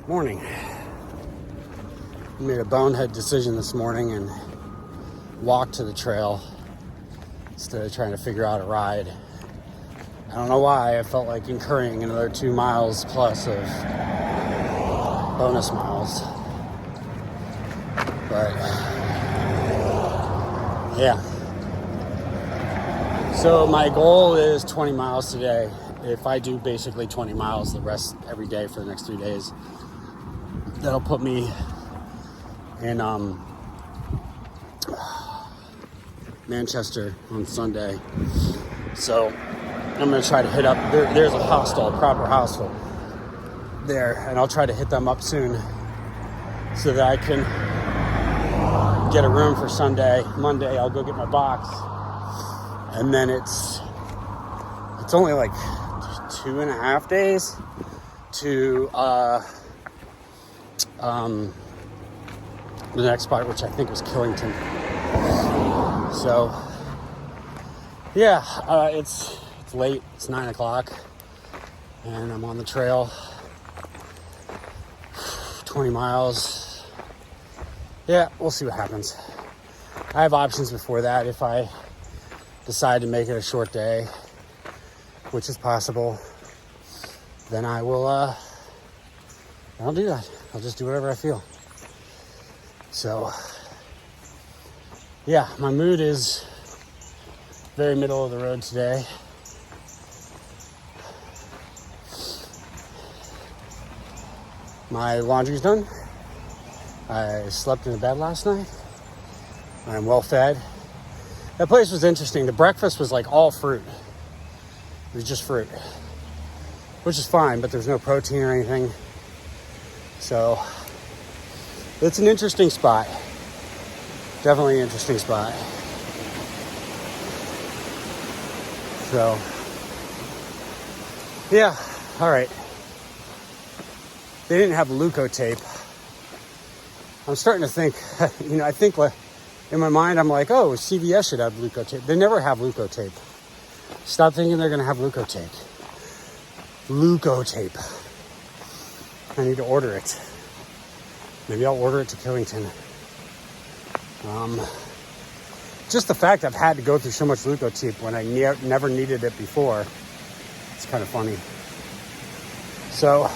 Morning. I made a bonehead decision this morning and walked to the trail instead of trying to figure out a ride. I don't know why. I felt like incurring another 2 miles plus of bonus miles. But yeah. So my goal is 20 miles today. If I do basically 20 miles the rest every day for the next 3 days, that'll put me in Manchester on Sunday. So I'm going to try to hit up, there's a hostel, a proper hostel there, and I'll try to hit them up soon so that I can get a room for Sunday. Monday I'll go get my box, and then it's only like 2.5 days to the next spot, which I think was Killington. So yeah, it's late. It's 9 o'clock, and I'm on the trail. 20 miles. Yeah, we'll see what happens. I have options before that if I decide to make it a short day, which is possible. Then I'll do that. I'll just do whatever I feel. So yeah, my mood is very middle of the road today. My laundry's done. I slept in the bed last night. I'm well fed. That place was interesting. The breakfast was like all fruit. It was just fruit, which is fine, but there's no protein or anything. So it's an interesting spot. Definitely an interesting spot. So yeah, all right. They didn't have leukotape. I'm starting to think, I think in my mind, I'm like, oh, CVS should have leukotape. They never have leukotape. Stop thinking they're going to have leukotape. Leukotape. I need to order it. Maybe I'll order it to Killington. Just the fact I've had to go through so much leukotape when I never needed it before, it's kind of funny. So,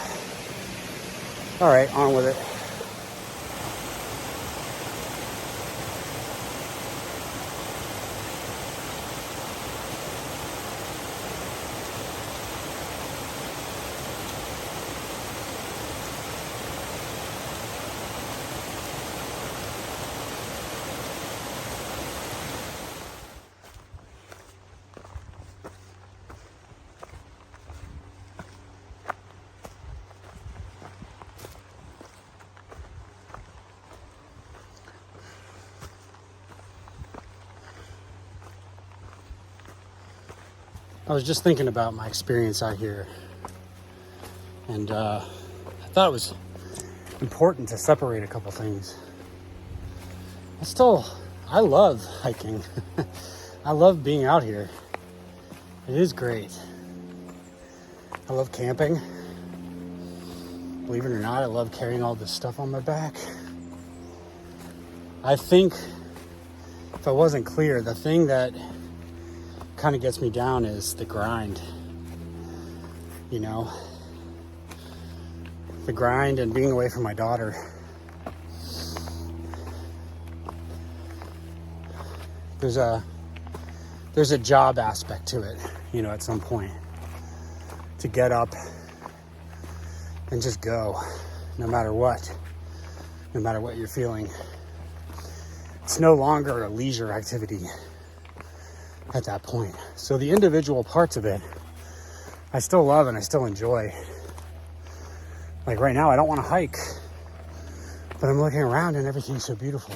all right, on with it. I was just thinking about my experience out here, and I thought it was important to separate a couple things. I love hiking. I love being out here. It is great. I love camping. Believe it or not, I love carrying all this stuff on my back. I think, if I wasn't clear, the thing that kind of gets me down is the grind. The grind and being away from my daughter. There's a job aspect to it, at some point, to get up and just go, no matter what you're feeling. It's no longer a leisure activity at that point. So the individual parts of it, I still love and I still enjoy. Like right now, I don't want to hike, but I'm looking around and everything's so beautiful.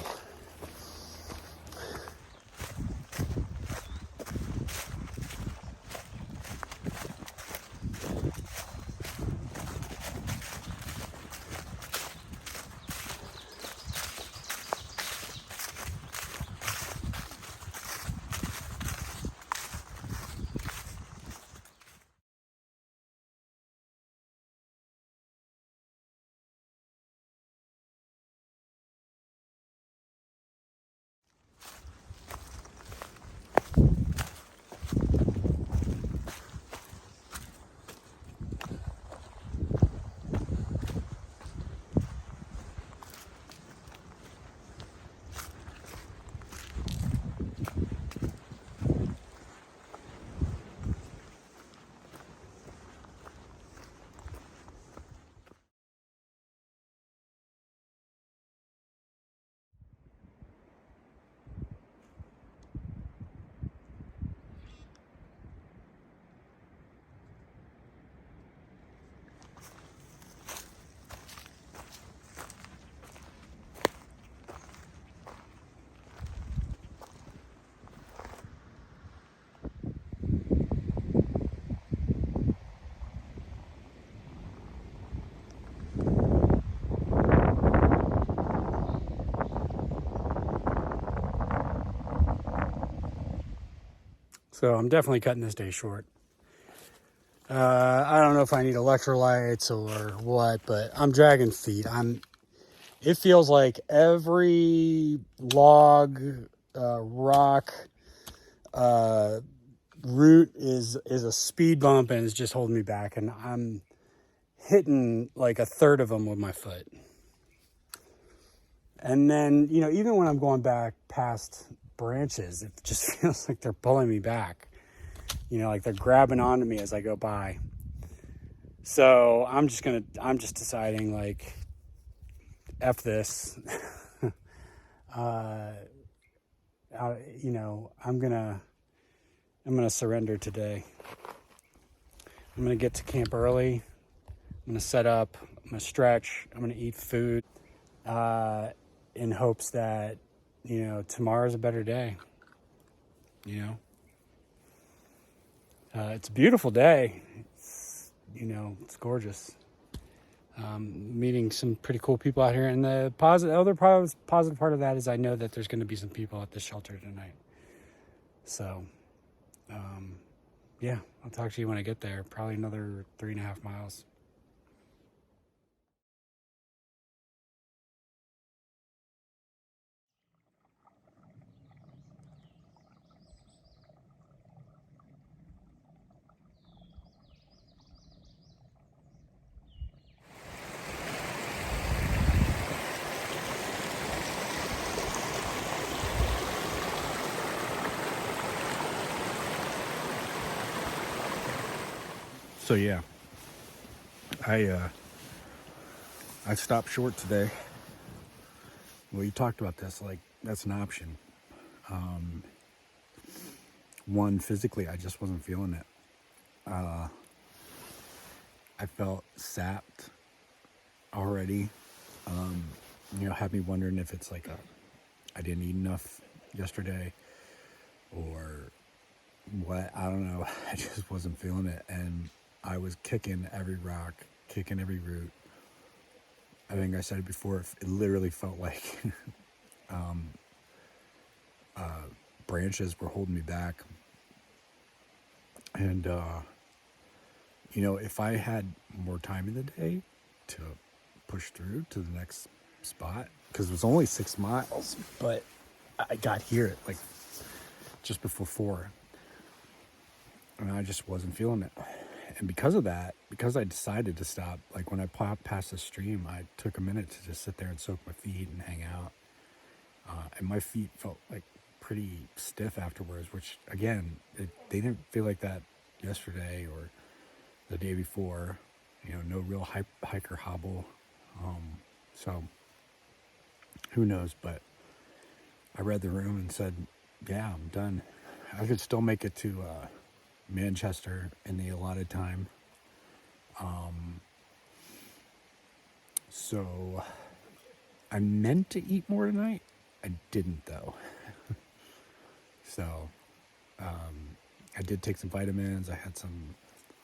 So I'm definitely cutting this day short. I don't know if I need electrolytes or what, but I'm dragging feet. It feels like every log, rock, root is a speed bump and is just holding me back. And I'm hitting like a third of them with my foot. And then, even when I'm going back past branches, it just feels like they're pulling me back. Like they're grabbing onto me as I go by. So I'm just deciding, like, F this. I'm gonna surrender today. I'm gonna get to camp early. I'm gonna set up. I'm gonna stretch. I'm gonna eat food, in hopes that tomorrow's a better day. It's a beautiful day. It's gorgeous. Meeting some pretty cool people out here, and the positive part of that is I know that there's going to be some people at the shelter tonight. So, yeah, I'll talk to you when I get there. Probably another 3.5 miles. So yeah, I stopped short today. Well, you talked about this, like that's an option. One, physically, I just wasn't feeling it. I felt sapped already. Had me wondering if it's like I didn't eat enough yesterday, or what. I don't know. I just wasn't feeling it, and I was kicking every rock, kicking every root. I think I said it before. It literally felt like branches were holding me back. And if I had more time in the day to push through to the next spot, because it was only 6 miles, but I got here at like just before 4, and I just wasn't feeling it. And because of that, because I decided to stop, like when I popped past the stream, I took a minute to just sit there and soak my feet and hang out. And my feet felt like pretty stiff afterwards, which again, they didn't feel like that yesterday or the day before. No real hiker hobble. So who knows? But I read the room and said, yeah, I'm done. I could still make it to Manchester in the allotted time. So I meant to eat more tonight. I didn't though. So I did take some vitamins. I had some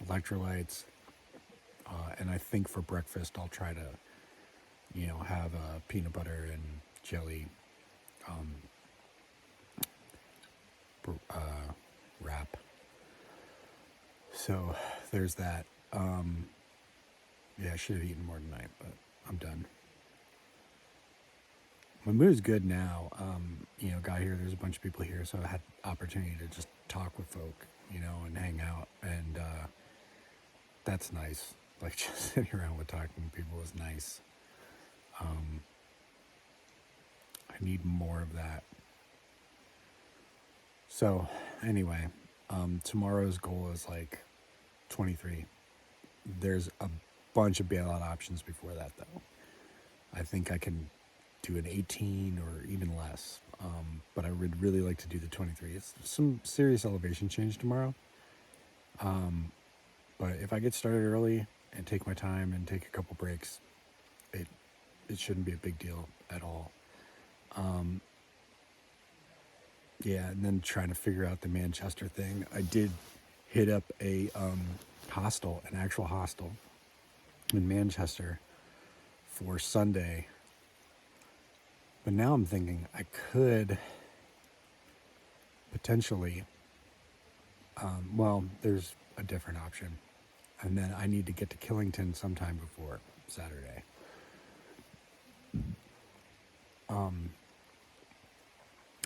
electrolytes. And I think for breakfast I'll try to, have a peanut butter and jelly wrap. So there's that. Yeah, I should have eaten more tonight, but I'm done. My mood's good now. Got here, there's a bunch of people here, so I had opportunity to just talk with folk, and hang out, and that's nice. Like, just sitting around with talking to people is nice. I need more of that. So anyway, tomorrow's goal is like 23. There's a bunch of bailout options before that though. I think I can do an 18 or even less. But I would really like to do the 23. It's some serious elevation change tomorrow. But if I get started early and take my time and take a couple breaks, it shouldn't be a big deal at all. Yeah, and then trying to figure out the Manchester thing. I did hit up a hostel, an actual hostel in Manchester for Sunday. But now I'm thinking I could potentially Well, there's a different option. And then I need to get to Killington sometime before Saturday.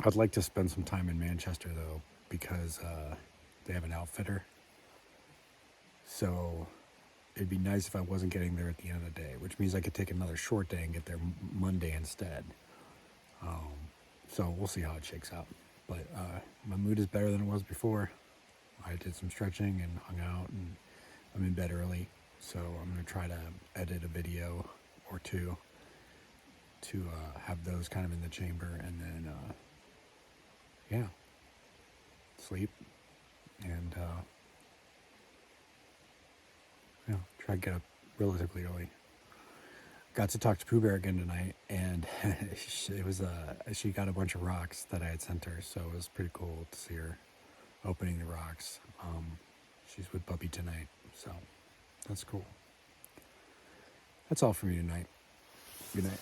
I'd like to spend some time in Manchester, though, because they have an outfitter. So it'd be nice if I wasn't getting there at the end of the day, which means I could take another short day and get there Monday instead. So we'll see how it shakes out. But my mood is better than it was before. I did some stretching and hung out, and I'm in bed early. So I'm going to try to edit a video or two to have those kind of in the chamber, and then, sleep, and, try to get up relatively early. Got to talk to Pooh Bear again tonight, and she got a bunch of rocks that I had sent her, so it was pretty cool to see her opening the rocks. She's with Bubby tonight, so that's cool. That's all for me tonight. Good night.